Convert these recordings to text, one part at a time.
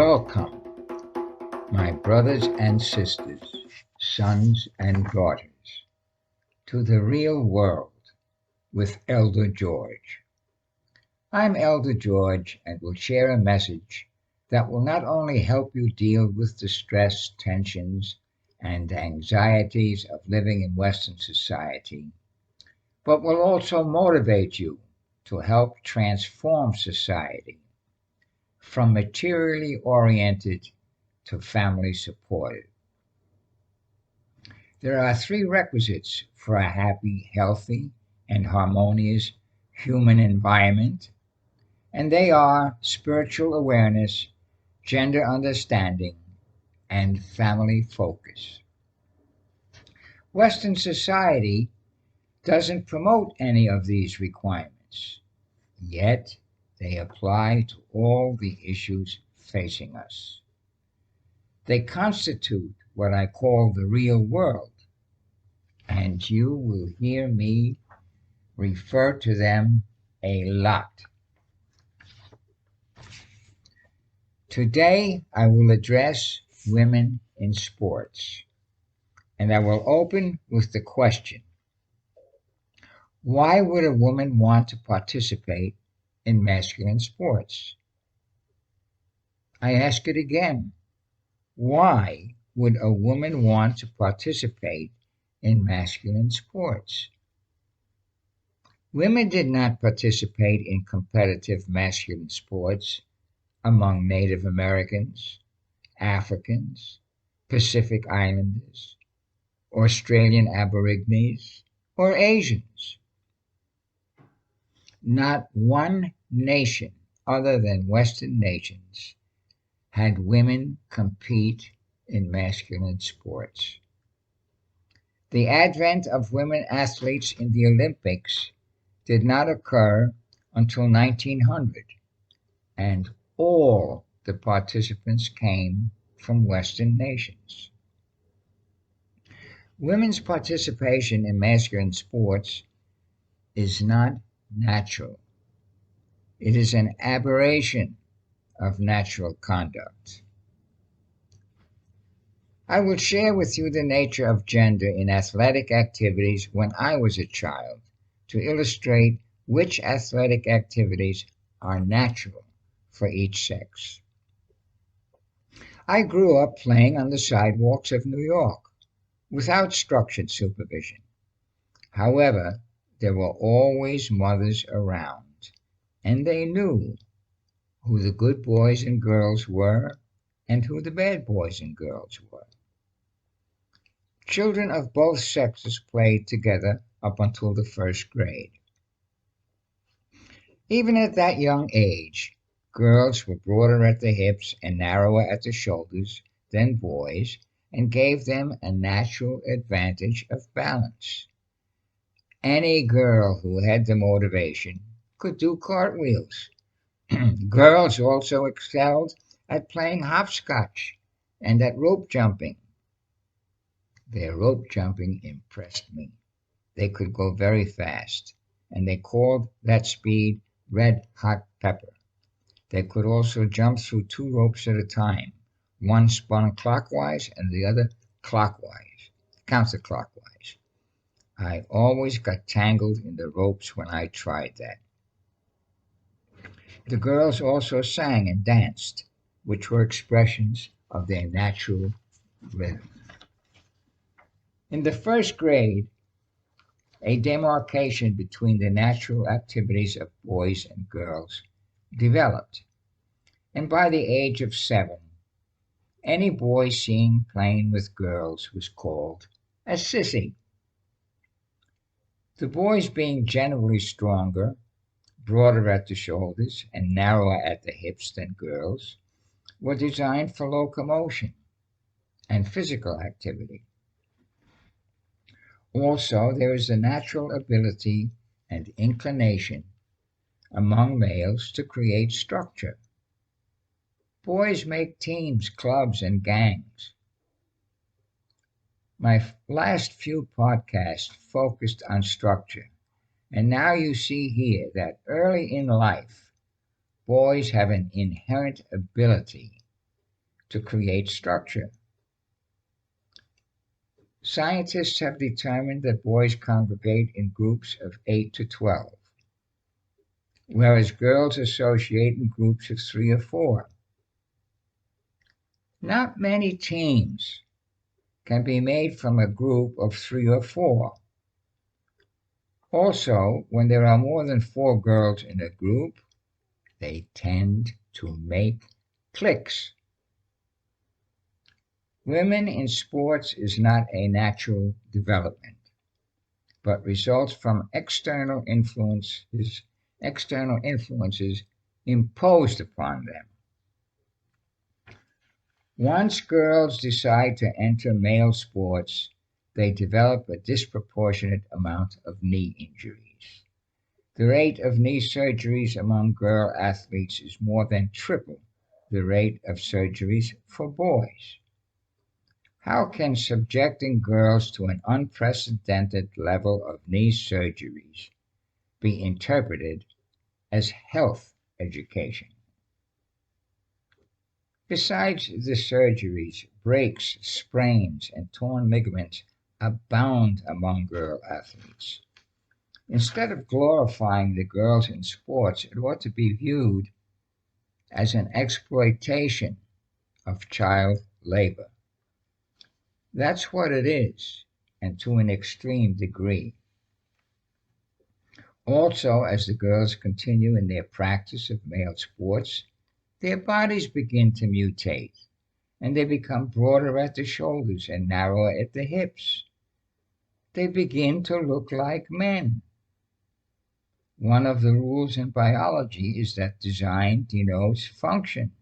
Welcome, my brothers and sisters, sons and daughters, to the real world with Elder George. I'm Elder George and will share a message that will not only help you deal with the stress, tensions, and anxieties of living in Western society, but will also motivate you to help transform society from materially oriented to family supported. There are three requisites for a happy, healthy, and harmonious human environment, and they are spiritual awareness, gender understanding, and family focus. Western society doesn't promote any of these requirements, yet they apply to all the issues facing us. They constitute what I call the real world, and you will hear me refer to them a lot. Today, I will address women in sports, and I will open with the question: why would a woman want to participate in masculine sports? I ask it again: why would a woman want to participate in masculine sports? Women did not participate in competitive masculine sports among Native Americans, Africans, Pacific Islanders, Australian Aborigines, or Asians. Not one nation other than Western nations had women compete in masculine sports. The advent of women athletes in the Olympics did not occur until 1900, and all the participants came from Western nations. Women's participation in masculine sports is not natural. It is an aberration of natural conduct. I will share with you the nature of gender in athletic activities when I was a child to illustrate which athletic activities are natural for each sex. I grew up playing on the sidewalks of New York without structured supervision. However, there were always mothers around, and they knew who the good boys and girls were and who the bad boys and girls were. Children of both sexes played together up until the first grade. Even at that young age, girls were broader at the hips and narrower at the shoulders than boys and gave them a natural advantage of balance. Any girl who had the motivation could do cartwheels. Girls also excelled at playing hopscotch and at rope jumping. Their rope jumping impressed me. They could go very fast, and they called that speed red hot pepper. They could also jump through two ropes at a time, one spun clockwise and the other clockwise, counterclockwise. I always got tangled in the ropes when I tried that. The girls also sang and danced, which were expressions of their natural rhythm. In the first grade, a demarcation between the natural activities of boys and girls developed, and by the age of 7, any boy seen playing with girls was called a sissy. The boys, being generally stronger, broader at the shoulders, and narrower at the hips than girls, were designed for locomotion and physical activity. Also, there is a natural ability and inclination among males to create structure. Boys make teams, clubs, and gangs. My last few podcasts focused on structure, and now you see here that early in life, boys have an inherent ability to create structure. Scientists have determined that boys congregate in groups of 8 to 12, whereas girls associate in groups of 3 or 4. Not many teams can be made from a group of 3 or 4. Also, when there are more than 4 girls in a group, they tend to make cliques. Women in sports is not a natural development, but results from external influences imposed upon them. Once girls decide to enter male sports, they develop a disproportionate amount of knee injuries. The rate of knee surgeries among girl athletes is more than triple the rate of surgeries for boys. How can subjecting girls to an unprecedented level of knee surgeries be interpreted as health education? Besides the surgeries, breaks, sprains, and torn ligaments abound among girl athletes. Instead of glorifying the girls in sports, it ought to be viewed as an exploitation of child labor. That's what it is, and to an extreme degree. Also, as the girls continue in their practice of male sports, their bodies begin to mutate, and they become broader at the shoulders and narrower at the hips. They begin to look like men. One of the rules in biology is that design denotes function.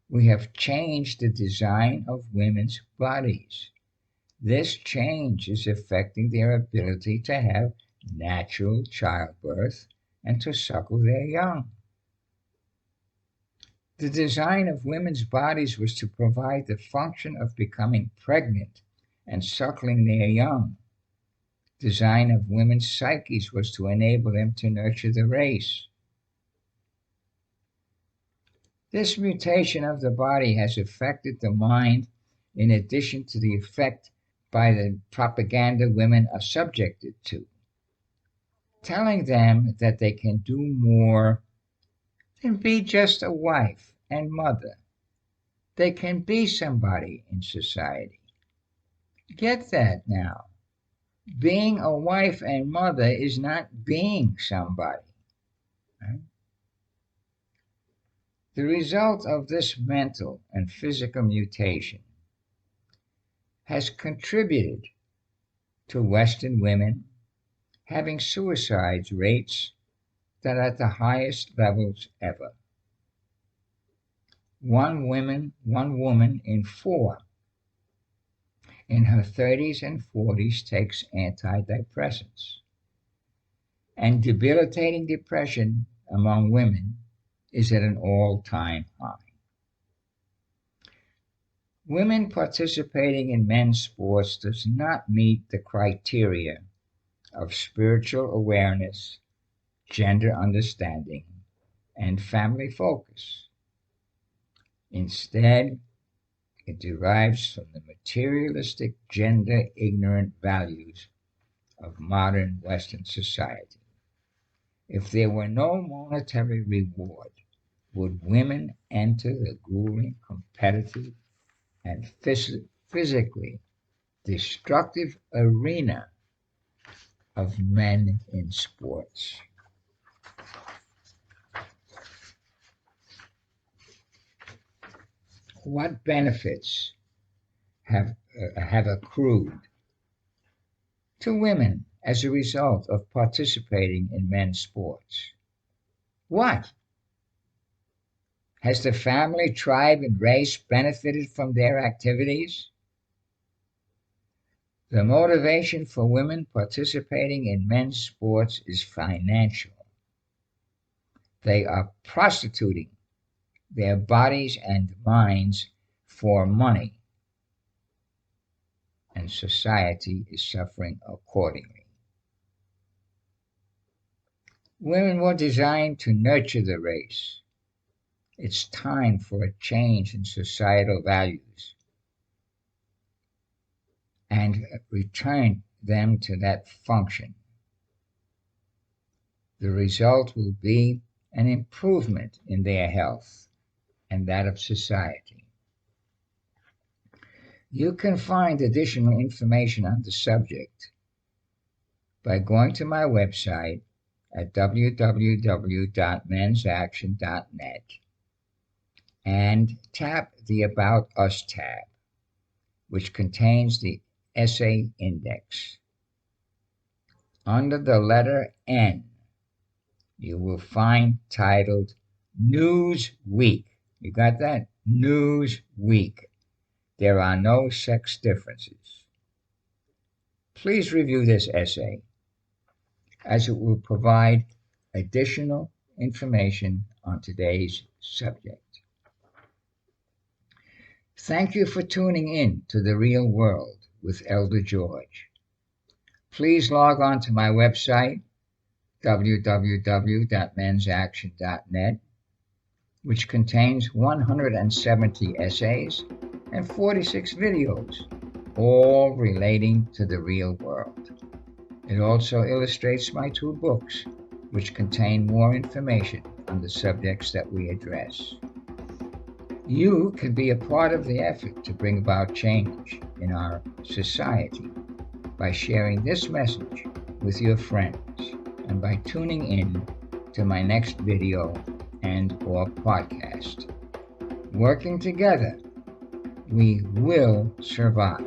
We have changed the design of women's bodies. This change is affecting their ability to have natural childbirth and to suckle their young. The design of women's bodies was to provide the function of becoming pregnant and suckling their young. Design of women's psyches was to enable them to nurture the race. This mutation of the body has affected the mind in addition to the effect by the propaganda women are subjected to, telling them that they can do more than be just a wife and mother. They can be somebody in society. Get that now. Being a wife and mother is not being somebody. Right? The result of this mental and physical mutation has contributed to Western women having suicide rates that are at the highest levels ever. One woman in 4 in her 30s and 40s takes antidepressants. And debilitating depression among women is at an all-time high. Women participating in men's sports does not meet the criteria of spiritual awareness, gender understanding, and family focus. Instead, it derives from the materialistic, gender-ignorant values of modern Western society. If there were no monetary reward, would women enter the grueling, competitive, and physically destructive arena of men in sports? What benefits have accrued to women as a result of participating in men's sports? What? Has the family, tribe, and race benefited from their activities? The motivation for women participating in men's sports is financial. They are prostituting their bodies and minds for money, and society is suffering accordingly. Women were designed to nurture the race, It's time for a change in societal values and return them to that function. The result will be an improvement in their health and that of society. You can find additional information on the subject by going to my website at www.mensaction.net and tap the About Us tab, which contains the essay index. Under the letter N, you will find titled News Week. You got that? News Week. There are no sex differences. Please review this essay, as it will provide additional information on today's subject. Thank you for tuning in to The Real World with Elder George. Please log on to my website, www.mensaction.net, which contains 170 essays and 46 videos, all relating to the real world. It also illustrates my 2 books, which contain more information on the subjects that we address. You can be a part of the effort to bring about change in our society by sharing this message with your friends and by tuning in to my next video and/or podcast. Working together, we will survive.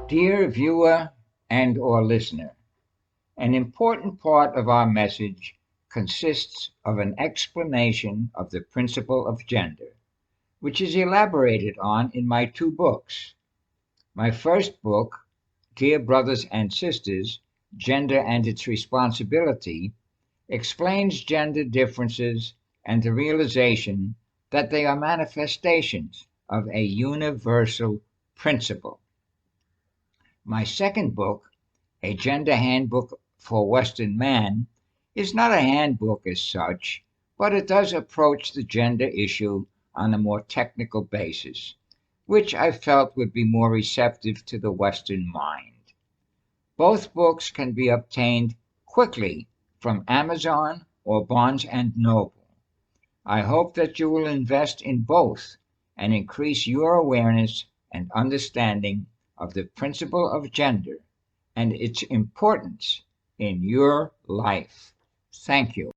Dear viewer and/or listener, an important part of our message consists of an explanation of the principle of gender, which is elaborated on in my 2 books. My first book, Dear Brothers and Sisters, Gender and Its Responsibility, explains gender differences and the realization that they are manifestations of a universal principle. My second book, A Gender Handbook for Western Man, is not a handbook as such, but it does approach the gender issue on a more technical basis, which I felt would be more receptive to the Western mind. Both books can be obtained quickly from Amazon or Barnes & Noble. I hope that you will invest in both and increase your awareness and understanding of the principle of gender and its importance in your life. Thank you.